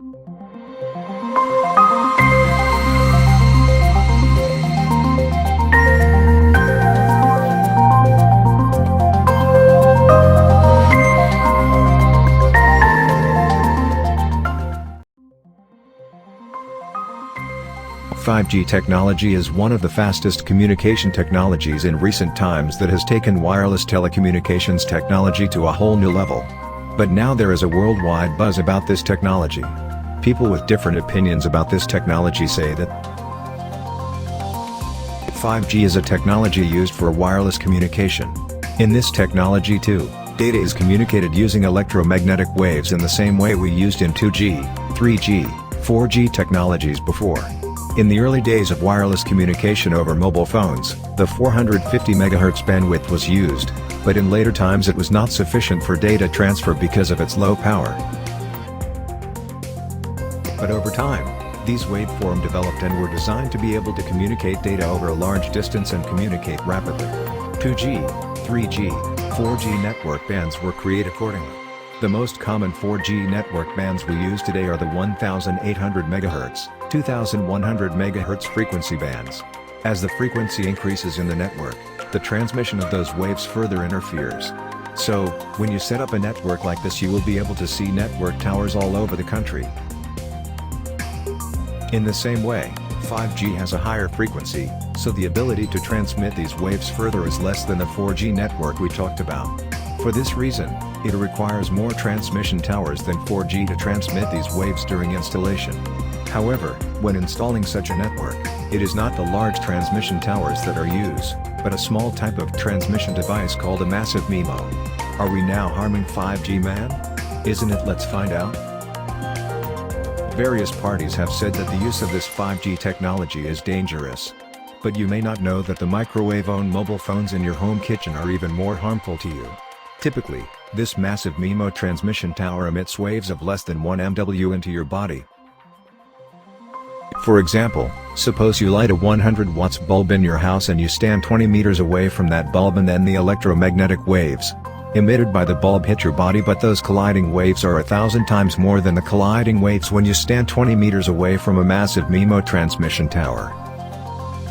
5G technology is one of the fastest communication technologies in recent times that has taken wireless telecommunications technology to a whole new level. But now there is a worldwide buzz about this technology. People with different opinions about this technology say that 5G is a technology used for wireless communication. In this technology too, data is communicated using electromagnetic waves in the same way we used in 2G, 3G, 4G technologies before. In the early days of wireless communication over mobile phones, the 450 MHz bandwidth was used, but in later times it was not sufficient for data transfer because of its low power. But over time, these waveforms developed and were designed to be able to communicate data over a large distance and communicate rapidly. 2G, 3G, 4G network bands were created accordingly. The most common 4G network bands we use today are the 1800 MHz, 2100 MHz frequency bands. As the frequency increases in the network, the transmission of those waves further interferes. So, when you set up a network like this, you will be able to see network towers all over the country. In the same way, 5G has a higher frequency, so the ability to transmit these waves further is less than the 4G network we talked about. For this reason, it requires more transmission towers than 4G to transmit these waves during installation. However, when installing such a network, it is not the large transmission towers that are used, but a small type of transmission device called a massive MIMO. Are we now harming 5G, man? Isn't it? Let's find out. Various parties have said that the use of this 5G technology is dangerous. But you may not know that the microwave-owned mobile phones in your home kitchen are even more harmful to you. Typically, this massive MIMO transmission tower emits waves of less than 1 MW into your body. For example, suppose you light a 100 watts bulb in your house and you stand 20 meters away from that bulb, and then the electromagnetic waves emitted by the bulb hit your body, but those colliding waves are 1,000 times more than the colliding waves when you stand 20 meters away from a massive MIMO transmission tower.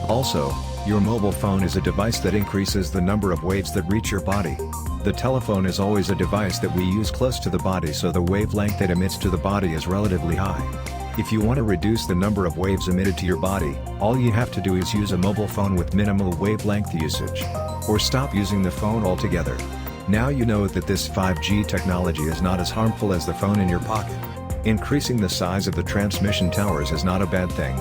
Also, your mobile phone is a device that increases the number of waves that reach your body. The telephone is always a device that we use close to the body, so the wavelength it emits to the body is relatively high. If you want to reduce the number of waves emitted to your body, all you have to do is use a mobile phone with minimal wavelength usage. Or stop using the phone altogether. Now you know that this 5G technology is not as harmful as the phone in your pocket. Increasing the size of the transmission towers is not a bad thing.